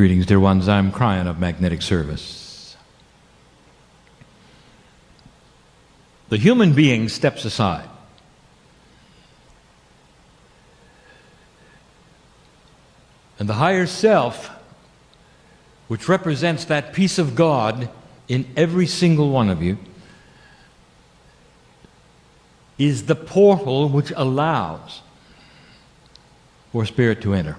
Greetings, dear ones. I'm Kryon of Magnetic Service. The human being steps aside. And the higher self, which represents that piece of God in every single one of you, is the portal which allows for spirit to enter.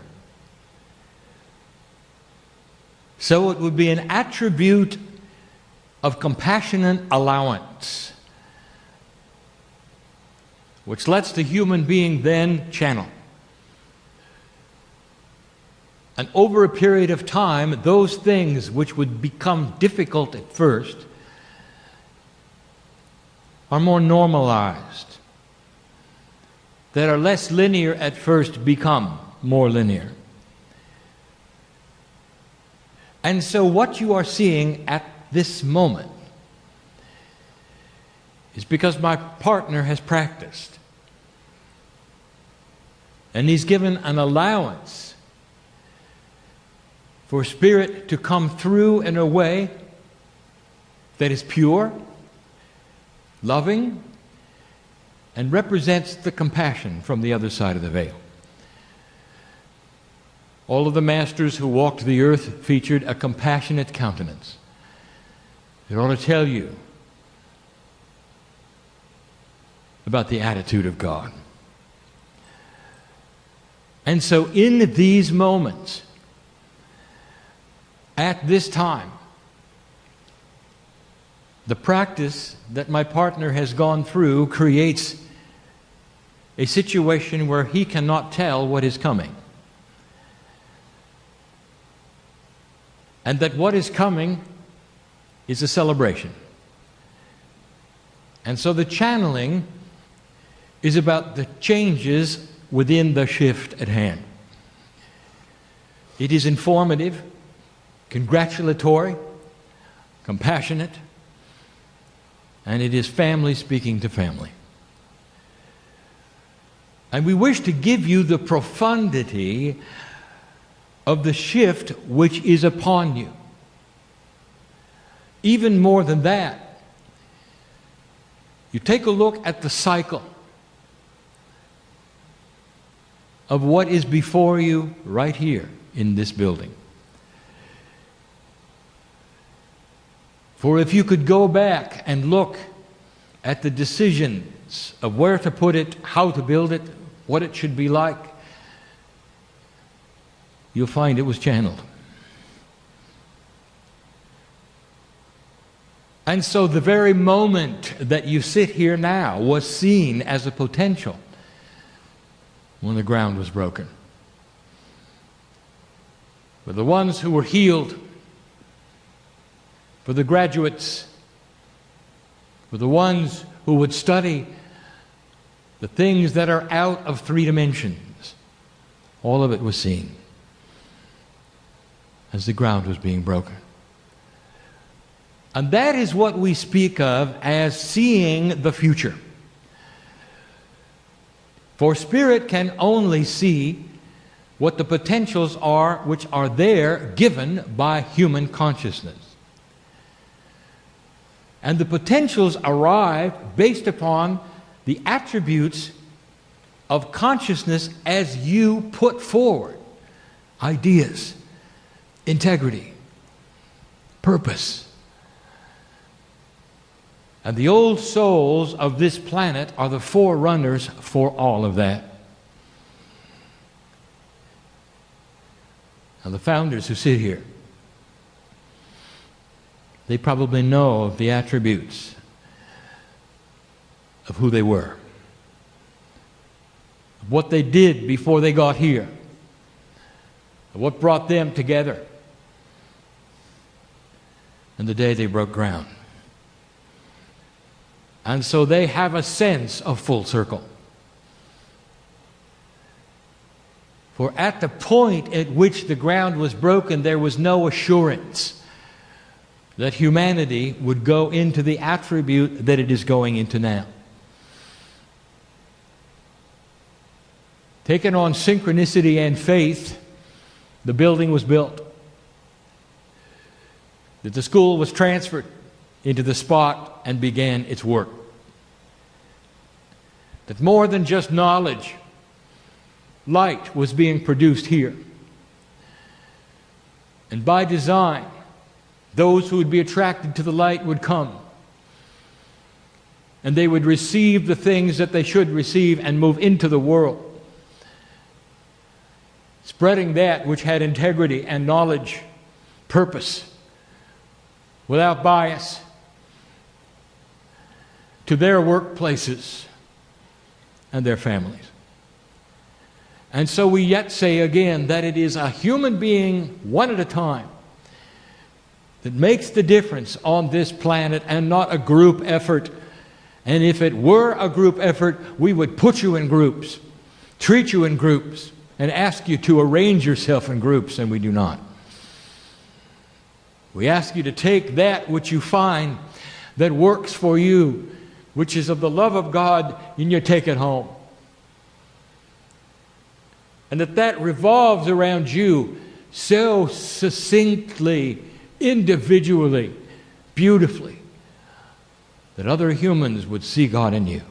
So it would be an attribute of compassionate allowance, which lets the human being then channel. And over a period of time, those things which would become difficult at first are more normalized, that are less linear at first become more linear. And so what you are seeing at this moment is because my partner has practiced. And he's given an allowance for spirit to come through in a way that is pure, loving, and represents the compassion from the other side of the veil. All of the masters who walked the earth featured a compassionate countenance. It ought to tell you about the attitude of God. And so in these moments, at this time, the practice that my partner has gone through creates a situation where he cannot tell what is coming. And that what is coming is a celebration. And so the channeling is about the changes within the shift at hand. It is informative, congratulatory, compassionate, and it is family speaking to family. And we wish to give you the profundity of the shift which is upon you. Even more than that, you take a look at the cycle of what is before you right here in this building. For if you could go back and look at the decisions of where to put it, how to build it, what it should be like, you'll find it was channeled. And so the very moment that you sit here now was seen as a potential when the ground was broken. For the ones who were healed, for the graduates, for the ones who would study the things that are out of 3 dimensions, all of it was seen as the ground was being broken. And that is what we speak of as seeing the future. For spirit can only see what the potentials are which are there given by human consciousness. And the potentials arrive based upon the attributes of consciousness as you put forward ideas, integrity, purpose. And the old souls of this planet are the forerunners for all of that. Now the founders who sit here, they probably know of the attributes of who they were, of what they did before they got here, of what brought them together, and the day they broke ground. And so they have a sense of full circle. For at the point at which the ground was broken, there was no assurance that humanity would go into the attribute that it is going into now. Taken on synchronicity and faith, the building was built. that the school was transferred into the spot and began its work. That more than just knowledge, light was being produced here. And by design, those who would be attracted to the light would come. And they would receive the things that they should receive and move into the world, spreading that which had integrity and knowledge, purpose, without bias, to their workplaces and their families. And so we yet say again that it is a human being, one at a time, that makes the difference on this planet and not a group effort. And if it were a group effort, we would put you in groups, treat you in groups, and ask you to arrange yourself in groups, and we do not. We ask you to take that which you find that works for you, which is of the love of God, and you take it home. And that revolves around you so succinctly, individually, beautifully, that other humans would see God in you.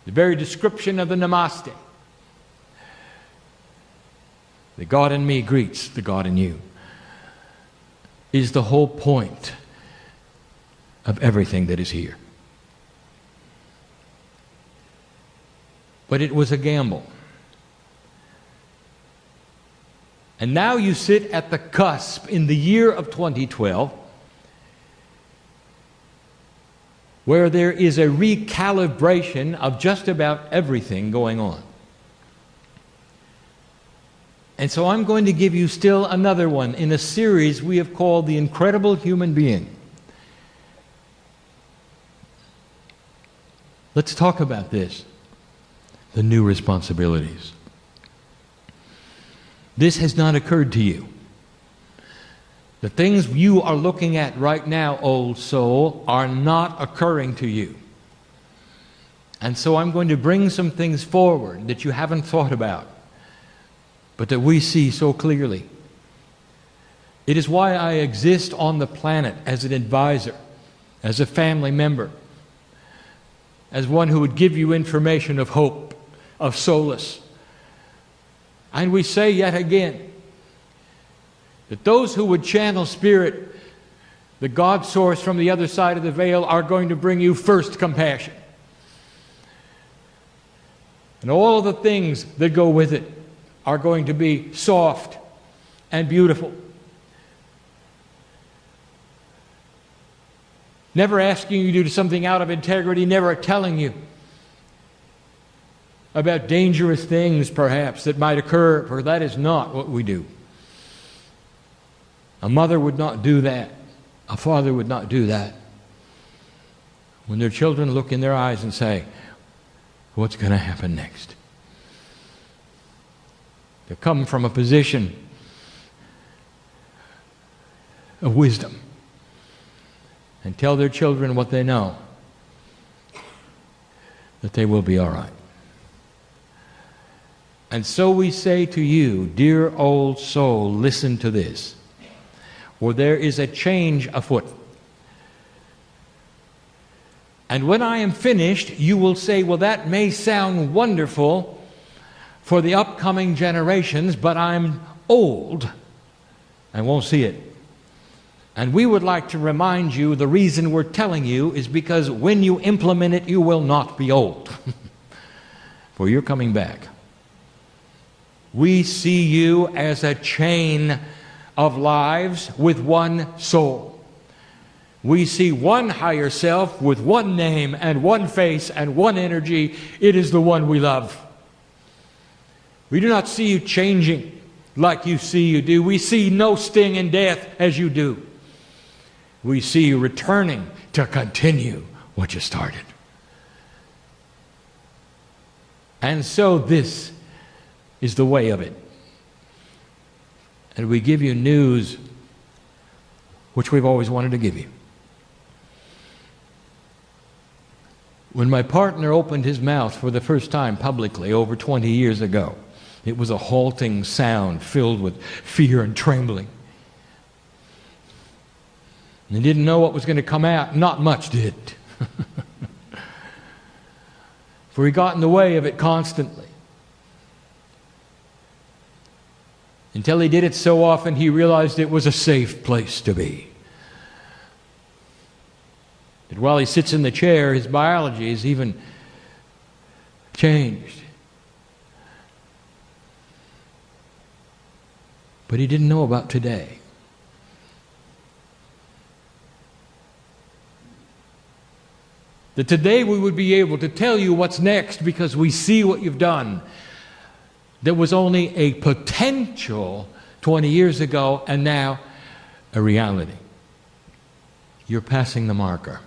The very description of the Namaste, the God in me greets the God in you, is the whole point of everything that is here. But it was a gamble. And now you sit at the cusp in the year of 2012, where there is a recalibration of just about everything going on. And so I'm going to give you still another one in a series we have called The Incredible Human Being. Let's talk about this, the new responsibilities. This has not occurred to you. The things you are looking at right now, old soul, are not occurring to you. And so I'm going to bring some things forward that you haven't thought about, but that we see so clearly. It is why I exist on the planet as an advisor, as a family member, as one who would give you information of hope, of solace. And we say yet again, that those who would channel Spirit, the God source from the other side of the veil, are going to bring you first compassion. And all of the things that go with it are going to be soft and beautiful. Never asking you to do something out of integrity, never telling you about dangerous things perhaps that might occur, for that is not what we do. A mother would not do that. A father would not do that. When their children look in their eyes and say, what's going to happen next? They come from a position of wisdom and tell their children what they know, that they will be all right. And so we say to you, dear old soul, listen to this. For there is a change afoot. And when I am finished, you will say, well, that may sound wonderful for the upcoming generations, but I'm old and won't see it. And we would like to remind you the reason we're telling you is because when you implement it, you will not be old. For you're coming back. We see you as a chain of lives with one soul. We see one higher self with one name and one face and one energy. It is the one we love. We do not see you changing like you see you do. We see no sting in death as you do. We see you returning to continue what you started. And so this is the way of it. And we give you news which we've always wanted to give you. When my partner opened his mouth for the first time publicly over 20 years ago, It was a halting sound filled with fear and trembling. And they didn't know what was going to come out. Not much did. For he got in the way of it constantly. Until he did it so often, he realized it was a safe place to be. That while he sits in the chair, his biology is even changed. But he didn't know about today. That today we would be able to tell you what's next because we see what you've done. There was only a potential 20 years ago, and now a reality. You're passing the marker.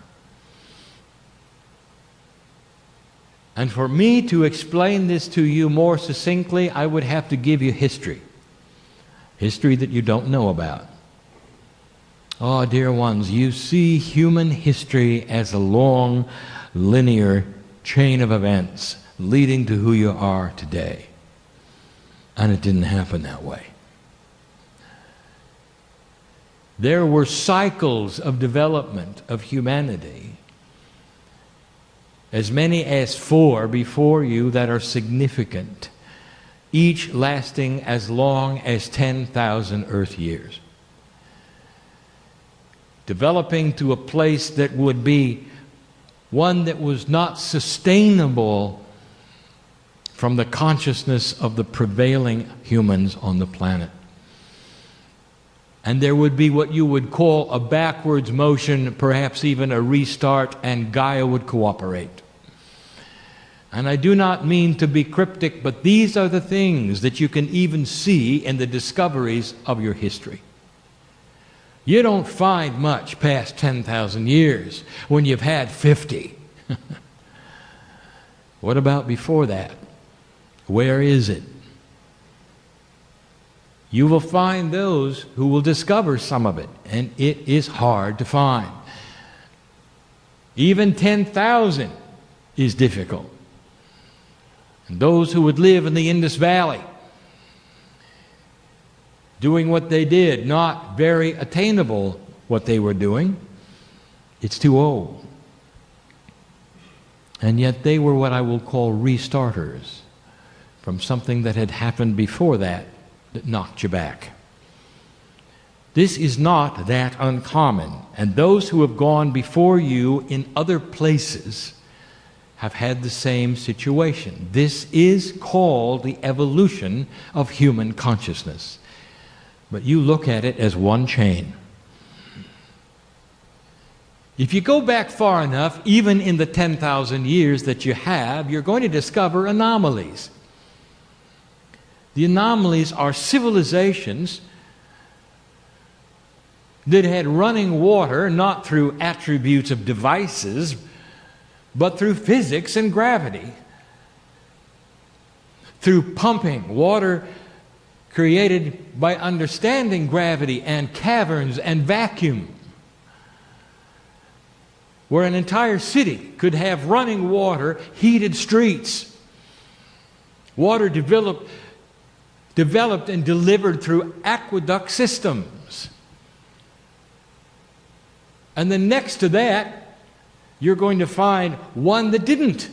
And for me to explain this to you more succinctly, I would have to give you history. History that you don't know about. Oh, dear ones, you see human history as a long, linear chain of events leading to who you are today. And it didn't happen that way. There were cycles of development of humanity, as many as 4 before you that are significant, each lasting as long as 10,000 Earth years. Developing to a place that would be one that was not sustainable from the consciousness of the prevailing humans on the planet. And there would be what you would call a backwards motion, perhaps even a restart, and Gaia would cooperate. And I do not mean to be cryptic, but these are the things that you can even see in the discoveries of your history. You don't find much past 10,000 years when you've had 50. What about before that? Where is it? You will find those who will discover some of it, and it is hard to find. Even 10,000 is difficult. And those who would live in the Indus Valley, doing what they did, not very attainable what they were doing, it's too old. And yet they were what I will call restarters from something that had happened before that knocked you back. This is not that uncommon, and those who have gone before you in other places have had the same situation. This is called the evolution of human consciousness. But you look at it as one chain. If you go back far enough, even in the 10,000 years that you have, you're going to discover anomalies. The anomalies are civilizations that had running water, not through attributes of devices, but through physics and gravity. Through pumping, water created by understanding gravity and caverns and vacuum, where an entire city could have running water, heated streets. Water developed and delivered through aqueduct systems. And then next to that, you're going to find one that didn't.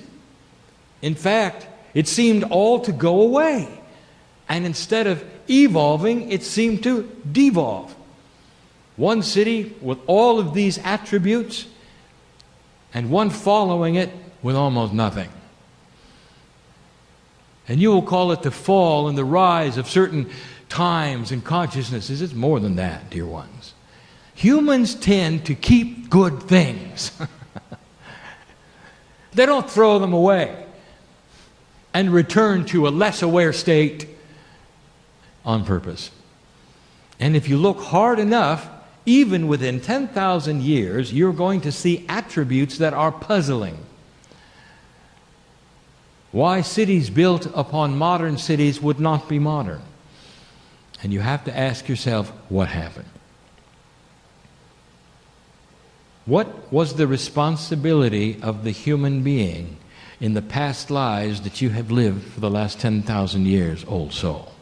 In fact, it seemed all to go away. And instead of evolving, it seemed to devolve. One city with all of these attributes, and one following it with almost nothing. And you will call it the fall and the rise of certain times and consciousnesses. It's more than that, dear ones. Humans tend to keep good things. They don't throw them away and return to a less aware state on purpose. And if you look hard enough, even within 10,000 years, you're going to see attributes that are puzzling. Why cities built upon modern cities would not be modern. And you have to ask yourself, what happened? What was the responsibility of the human being in the past lives that you have lived for the last 10,000 years, old soul.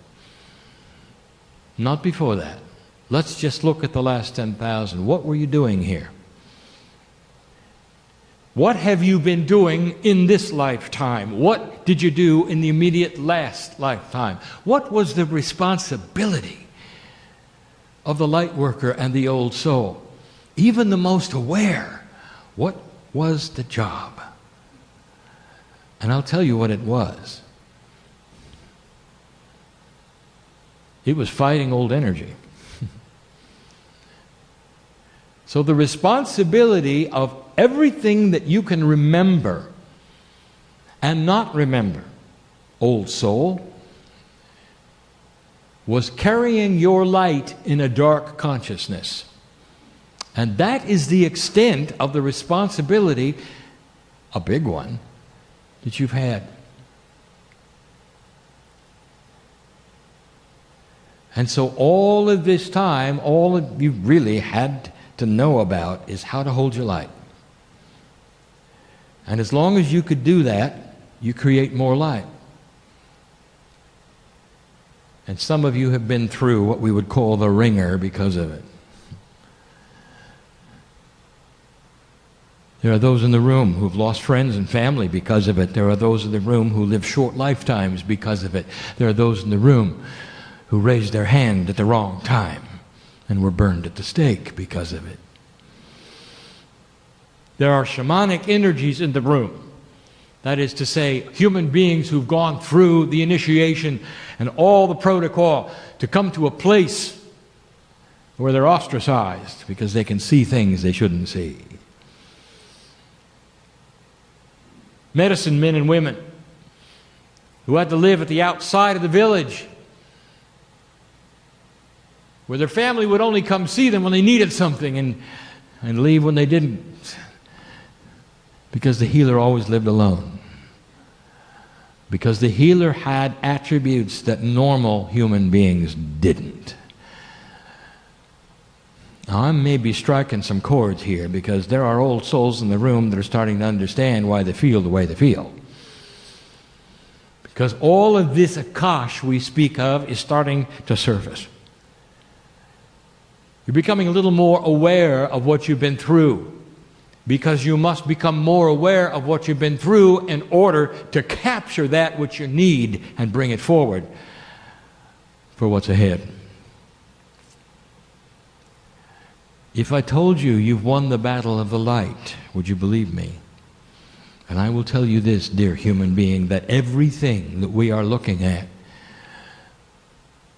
Not before that. Let's just look at the last 10,000. What were you doing here? What have you been doing in this lifetime? What did you do in the immediate last lifetime? What was the responsibility of the light worker and the old soul? Even the most aware, what was the job? And I'll tell you what it was. It was fighting old energy. So the responsibility of everything that you can remember and not remember, old soul, was carrying your light in a dark consciousness. And that is the extent of the responsibility, a big one, that you've had. And so all of this time, all that you really had to know about is how to hold your light. And as long as you could do that, you create more light. And some of you have been through what we would call the ringer because of it. There are those in the room who've lost friends and family because of it. There are those in the room who live short lifetimes because of it. There are those in the room who raised their hand at the wrong time and were burned at the stake because of it. There are shamanic energies in the room. That is to say, human beings who've gone through the initiation and all the protocol to come to a place where they're ostracized because they can see things they shouldn't see. Medicine men and women who had to live at the outside of the village, where their family would only come see them when they needed something and leave when they didn't, because the healer always lived alone. Because the healer had attributes that normal human beings didn't. Now, I may be striking some chords here because there are old souls in the room that are starting to understand why they feel the way they feel. Because all of this akash we speak of is starting to surface. You're becoming a little more aware of what you've been through, because you must become more aware of what you've been through in order to capture that which you need and bring it forward for what's ahead. If I told you you've won the battle of the light, would you believe me? And I will tell you this, dear human being, that everything that we are looking at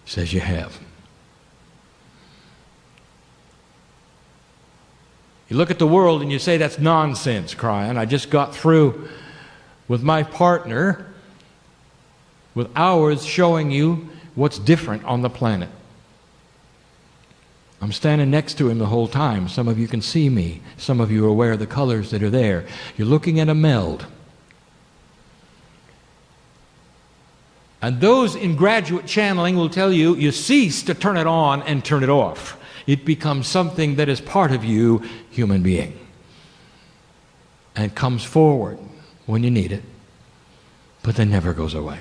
says you have. You look at the world and you say, that's nonsense, Kryon. I just got through with my partner, with hours showing you what's different on the planet. I'm standing next to him the whole time. Some of you can see me. Some of you are aware of the colors that are there. You're looking at a meld. And those in graduate channeling will tell you, you cease to turn it on and turn it off. It becomes something that is part of you, human being. And comes forward when you need it, but then never goes away.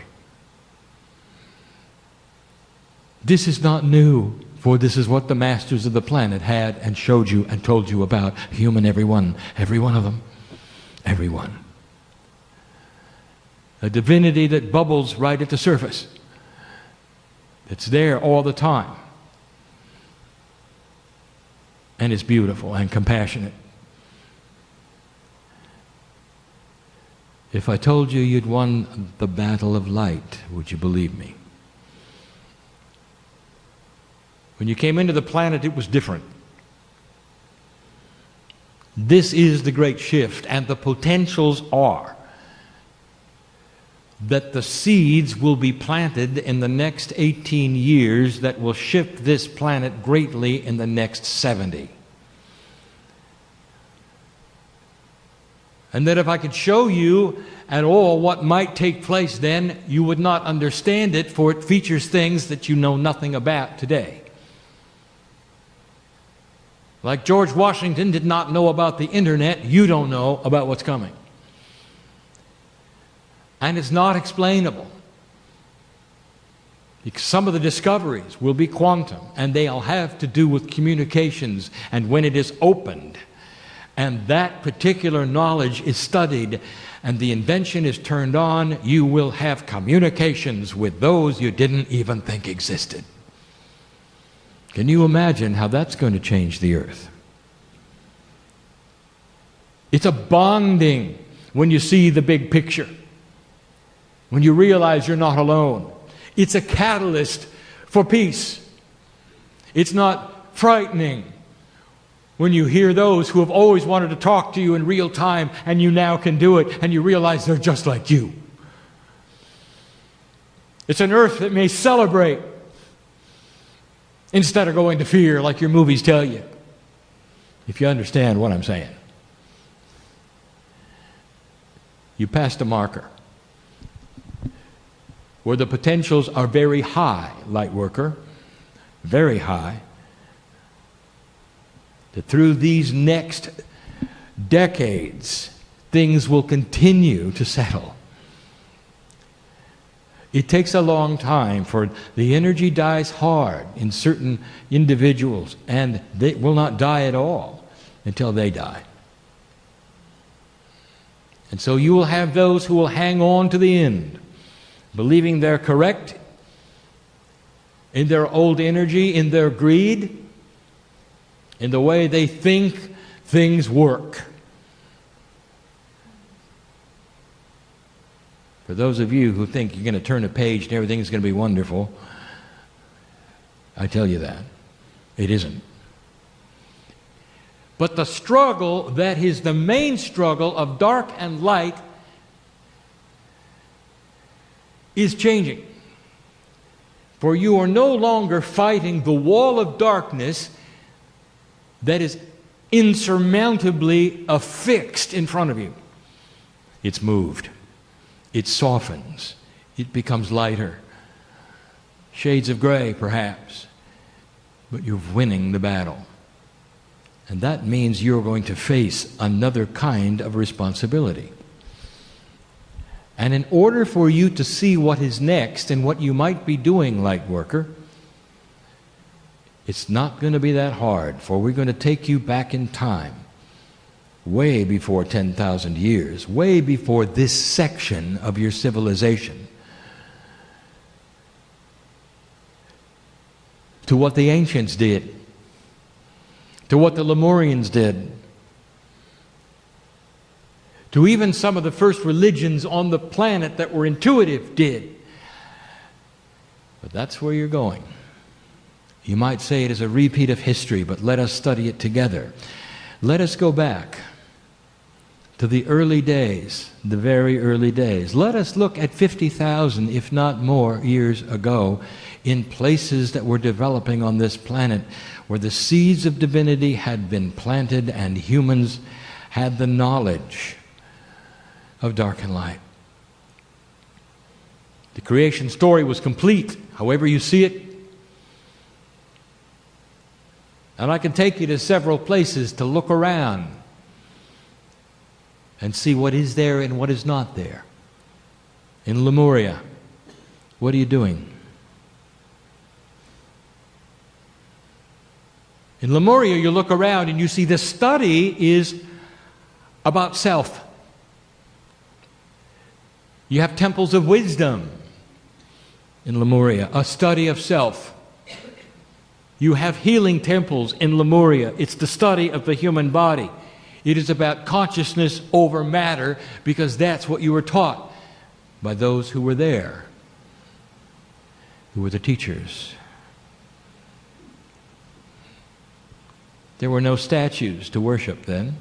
This is not new, for this is what the masters of the planet had and showed you and told you about. Human, every one of them, every one. A divinity that bubbles right at the surface. It's there all the time. And is beautiful and compassionate. If I told you you'd won the battle of light, would you believe me? When you came into the planet, it was different. This is the great shift, and the potentials are that the seeds will be planted in the next 18 years that will shift this planet greatly in the next 70. And that if I could show you at all what might take place then, you would not understand it, for it features things that you know nothing about today. Like George Washington did not know about the internet, you don't know about what's coming. And it's not explainable. Because some of the discoveries will be quantum, and they'll have to do with communications, and when it is opened, and that particular knowledge is studied, and the invention is turned on, you will have communications with those you didn't even think existed. Can you imagine how that's going to change the earth? It's a bonding when you see the big picture, when you realize you're not alone. It's a catalyst for peace. It's not frightening when you hear those who have always wanted to talk to you in real time and you now can do it and you realize they're just like you. It's an earth that may celebrate instead of going to fear like your movies tell you, if you understand what I'm saying. You passed a marker where the potentials are very high, light worker, very high, that through these next decades, things will continue to settle. It takes a long time, for the energy dies hard in certain individuals, and they will not die at all until they die. And so you will have those who will hang on to the end, believing they're correct in their old energy, in their greed, in the way they think things work. For those of you who think you're going to turn a page and everything's going to be wonderful, I tell you that. It isn't. But the struggle that is the main struggle of dark and light is changing. For you are no longer fighting the wall of darkness that is insurmountably affixed in front of you. It's moved. It softens. It becomes lighter. Shades of gray, perhaps. But you're winning the battle. And that means you're going to face another kind of responsibility. And in order for you to see what is next and what you might be doing, light worker, it's not going to be that hard, for we're going to take you back in time, way before 10,000 years, way before this section of your civilization, to what the ancients did, to what the Lemurians did, to even some of the first religions on the planet that were intuitive did. But that's where you're going. You might say it is a repeat of history, but let us study it together. Let us go back to the early days, the very early days. Let us look at 50,000, if not more, years ago in places that were developing on this planet where the seeds of divinity had been planted and humans had the knowledge of dark and light. The creation story was complete, however you see it. And I can take you to several places to look around and see what is there and what is not there. In Lemuria, what are you doing? In Lemuria, you look around and you see the study is about self. You have temples of wisdom in Lemuria, a study of self. You have healing temples in Lemuria. It's the study of the human body. It is about consciousness over matter, because that's what you were taught by those who were there, who were the teachers. There were no statues to worship then.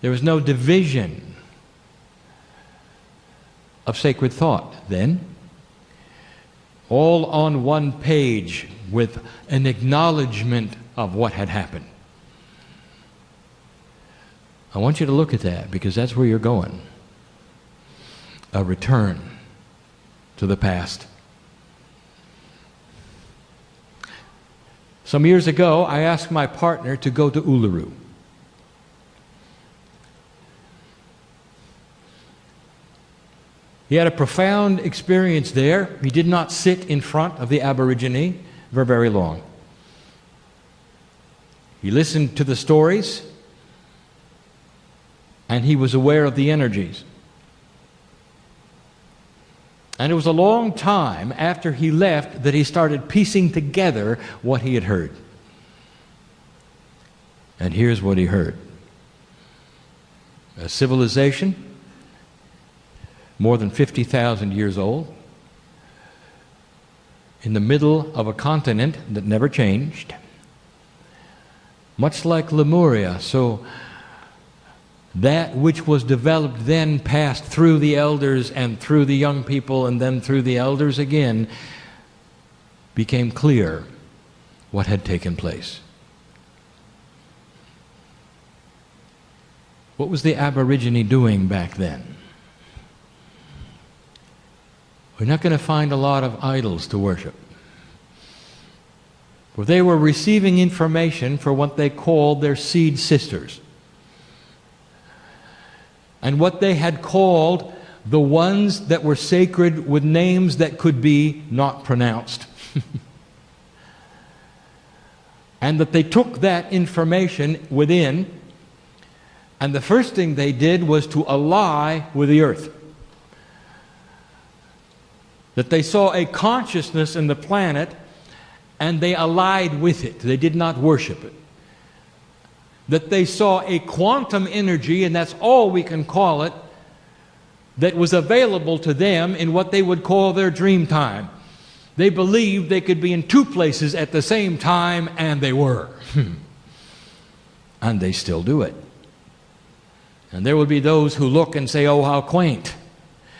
There was no division of sacred thought then. All on one page with an acknowledgement of what had happened. I want you to look at that, because that's where you're going. A return to the past. Some years ago, I asked my partner to go to Uluru. He had a profound experience there. He did not sit in front of the Aborigine for very long. He listened to the stories, and he was aware of the energies. And it was a long time after he left that he started piecing together what he had heard. And here's what he heard. A civilization more than 50,000 years old, in the middle of a continent that never changed, much like Lemuria. So that which was developed then passed through the elders and through the young people and then through the elders again, became clear what had taken place. What was the Aborigine doing back then? We're not going to find a lot of idols to worship. For they were receiving information for what they called their seed sisters. And what they had called the ones that were sacred with names that could be not pronounced. And that they took that information within, and the first thing they did was to ally with the earth. That they saw a consciousness in the planet and they allied with it. They did not worship it. That they saw a quantum energy, and that's all we can call it, that was available to them in what they would call their dream time. They believed they could be in two places at the same time, and they were. And they still do it. And there will be those who look and say, oh, how quaint.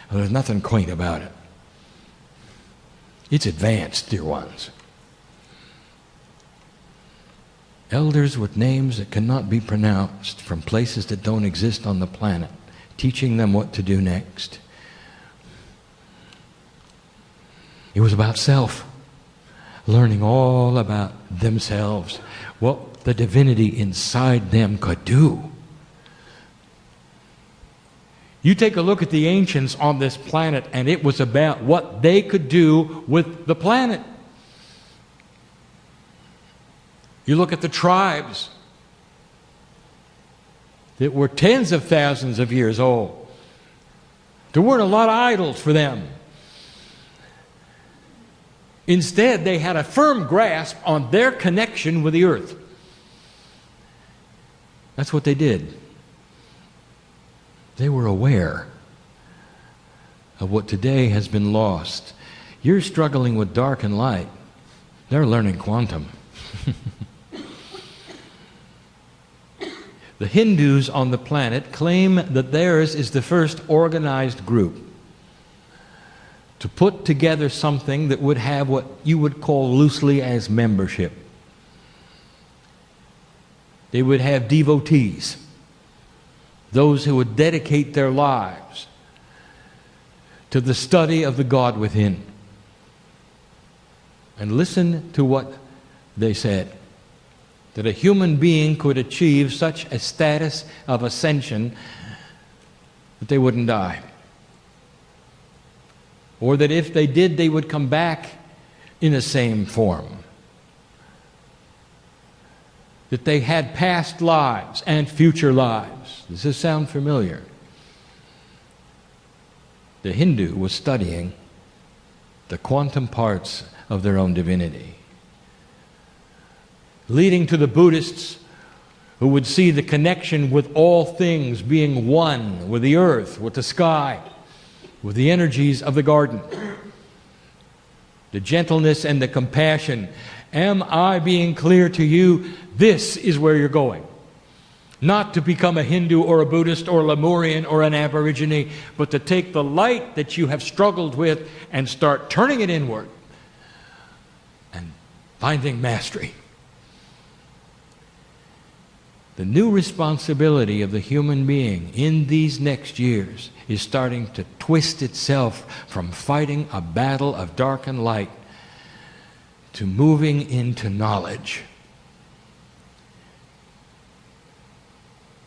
Well, there's nothing quaint about it. It's advanced, dear ones. Elders with names that cannot be pronounced from places that don't exist on the planet, teaching them what to do next. It was about self, learning all about themselves, what the divinity inside them could do. You take a look at the ancients on this planet, and it was about what they could do with the planet. You look at the tribes that were tens of thousands of years old. There weren't a lot of idols for them. Instead, they had a firm grasp on their connection with the earth. That's what they did. They were aware of what today has been lost. You're struggling with dark and light. They're learning quantum. The Hindus on the planet claim that theirs is the first organized group to put together something that would have what you would call loosely as membership. They would have devotees, those who would dedicate their lives to the study of the God within. And listen to what they said. That a human being could achieve such a status of ascension that they wouldn't die. Or that if they did, they would come back in the same form. That they had past lives and future lives. Does this sound familiar? The Hindu was studying the quantum parts of their own divinity, leading to the Buddhists who would see the connection with all things being one, with the earth, with the sky, with the energies of the garden. The gentleness and the compassion. Am I being clear to you? This is where you're going. Not to become a Hindu or a Buddhist or a Lemurian or an Aborigine, but to take the light that you have struggled with and start turning it inward and finding mastery. The new responsibility of the human being in these next years is starting to twist itself from fighting a battle of dark and light to moving into knowledge.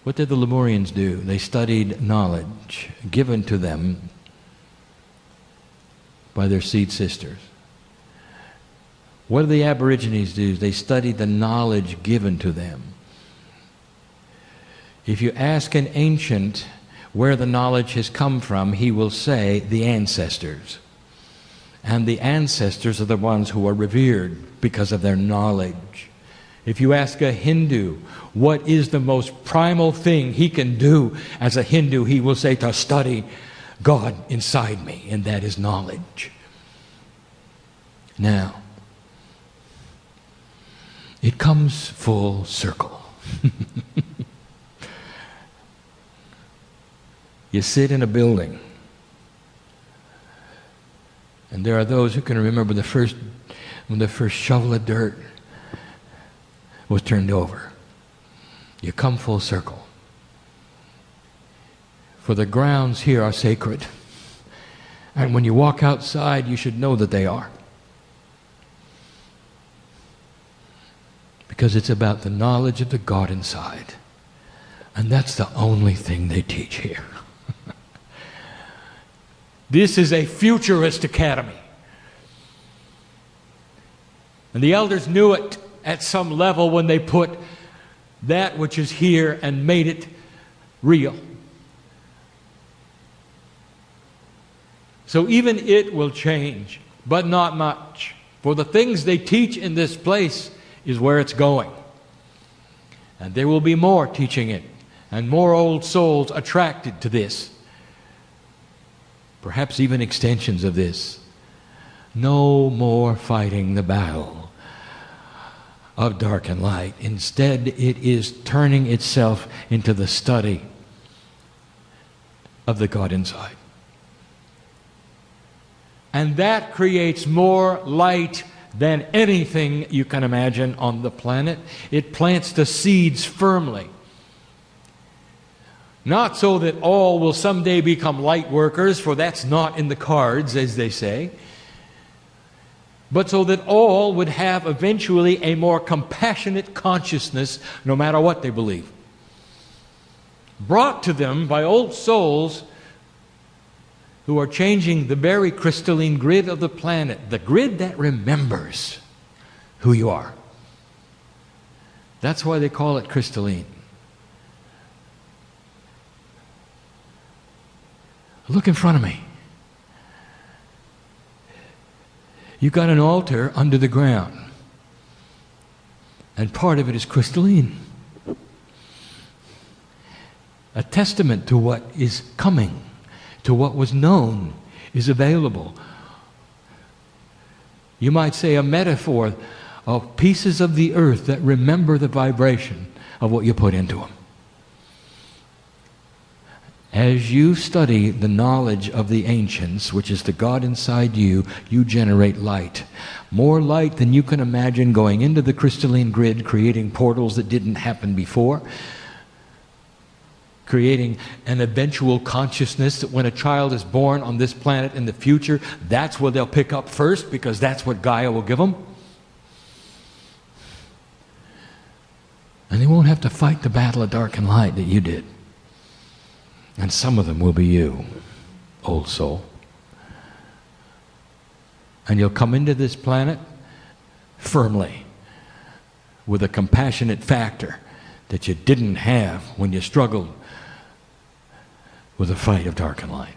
What did the Lemurians do? They studied knowledge given to them by their seed sisters. What do the Aborigines do? They study the knowledge given to them. If you ask an ancient where the knowledge has come from, he will say the ancestors. And the ancestors are the ones who are revered because of their knowledge. If you ask a Hindu what is the most primal thing he can do as a Hindu, he will say to study God inside me, and that is knowledge. Now, it comes full circle. You sit in a building, and there are those who can remember when the first shovel of dirt was turned over. You come full circle. For the grounds here are sacred. And when you walk outside, you should know that they are. Because it's about the knowledge of the God inside. And that's the only thing they teach here. This is a futurist academy. And the elders knew it at some level when they put that which is here and made it real. So even it will change, but not much. For the things they teach in this place is where it's going. And there will be more teaching it, and more old souls attracted to this. Perhaps even extensions of this. No more fighting the battle of dark and light. Instead, it is turning itself into the study of the God inside. And that creates more light than anything you can imagine on the planet. It plants the seeds firmly. Not so that all will someday become light workers, for that's not in the cards, as they say, but so that all would have eventually a more compassionate consciousness, no matter what they believe. Brought to them by old souls who are changing the very crystalline grid of the planet, the grid that remembers who you are. That's why they call it crystalline. Look in front of me. You've got an altar under the ground, and part of it is crystalline. A testament to what is coming, to what was known, is available. You might say a metaphor of pieces of the earth that remember the vibration of what you put into them. As you study the knowledge of the ancients, which is the God inside you, you generate light. More light than you can imagine going into the crystalline grid, creating portals that didn't happen before, creating an eventual consciousness that when a child is born on this planet in the future, that's what they'll pick up first, because that's what Gaia will give them. And they won't have to fight the battle of dark and light that you did. And some of them will be you, old soul. And you'll come into this planet firmly with a compassionate factor that you didn't have when you struggled with the fight of dark and light.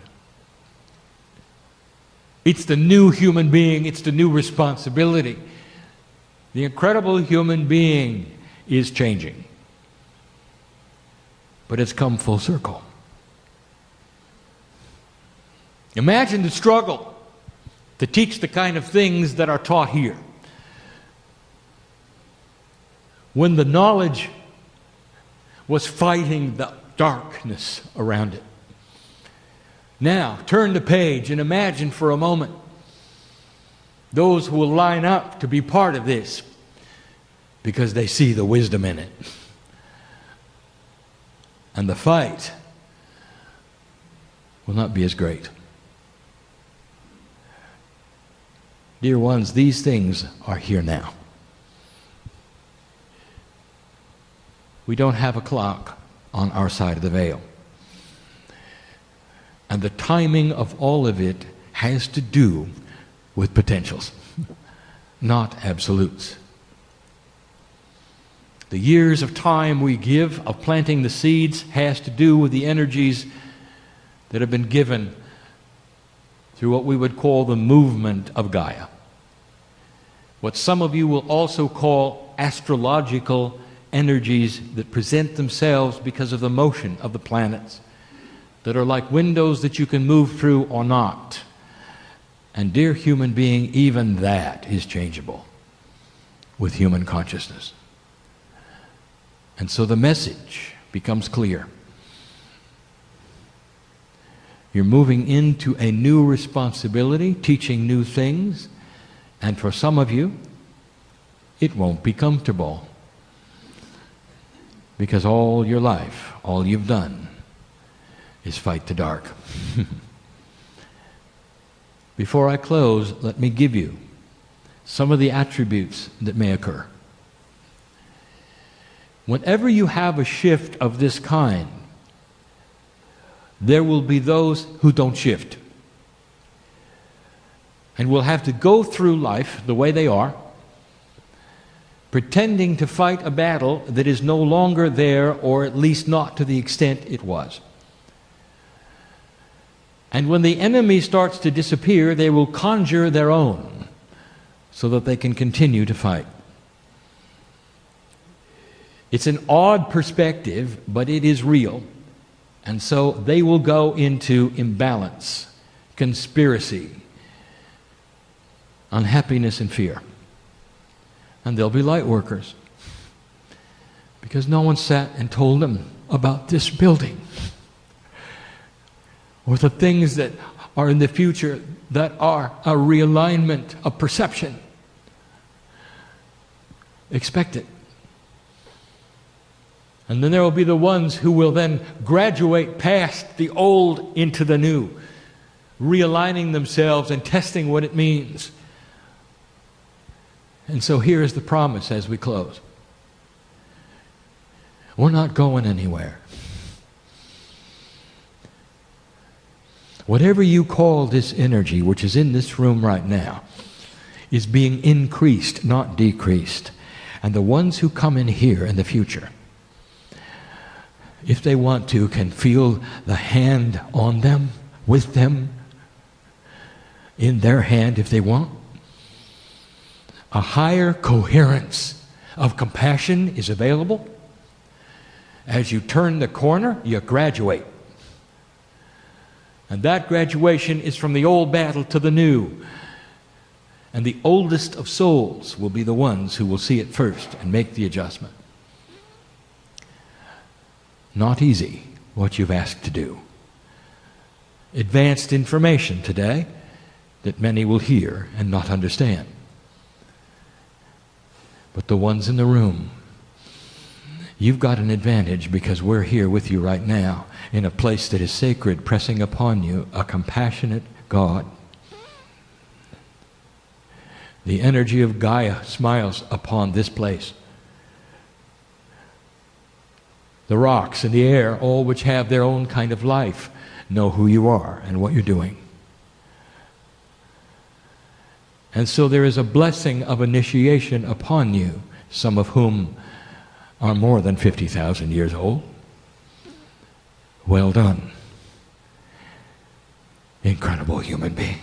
It's the new human being. It's the new responsibility. The incredible human being is changing. But it's come full circle. Imagine the struggle to teach the kind of things that are taught here. When the knowledge was fighting the darkness around it. Now, turn the page and imagine for a moment those who will line up to be part of this because they see the wisdom in it. And the fight will not be as great. Dear ones, these things are here now. We don't have a clock on our side of the veil. And the timing of all of it has to do with potentials, not absolutes. The years of time we give of planting the seeds has to do with the energies that have been given through what we would call the movement of Gaia. What some of you will also call astrological energies that present themselves because of the motion of the planets, that are like windows that you can move through or not. And dear human being, even that is changeable with human consciousness. And so the message becomes clear. You're moving into a new responsibility, teaching new things, and for some of you, it won't be comfortable. Because all your life, all you've done, is fight the dark. Before I close, let me give you some of the attributes that may occur. Whenever you have a shift of this kind, there will be those who don't shift. And will have to go through life the way they are, pretending to fight a battle that is no longer there, or at least not to the extent it was. And when the enemy starts to disappear, they will conjure their own so that they can continue to fight. It's an odd perspective, but it is real. And so they will go into imbalance, conspiracy, unhappiness and fear. And they'll be light workers. Because no one sat and told them about this building. Or the things that are in the future that are a realignment of perception. Expect it. And then there will be the ones who will then graduate past the old into the new, realigning themselves and testing what it means. And so here is the promise as we close. We're not going anywhere. Whatever you call this energy, which is in this room right now, is being increased, not decreased. And the ones who come in here in the future, if they want to, can feel the hand on them, with them, in their hand if they want. A higher coherence of compassion is available. As you turn the corner, you graduate. And that graduation is from the old battle to the new. And the oldest of souls will be the ones who will see it first and make the adjustment. Not easy, what you've asked to do. Advanced information today that many will hear and not understand. But the ones in the room, you've got an advantage because we're here with you right now in a place that is sacred, pressing upon you a compassionate God. The energy of Gaia smiles upon this place. The rocks and the air, all which have their own kind of life, know who you are and what you're doing. And so there is a blessing of initiation upon you, some of whom are more than 50,000 years old. Well done, incredible human being.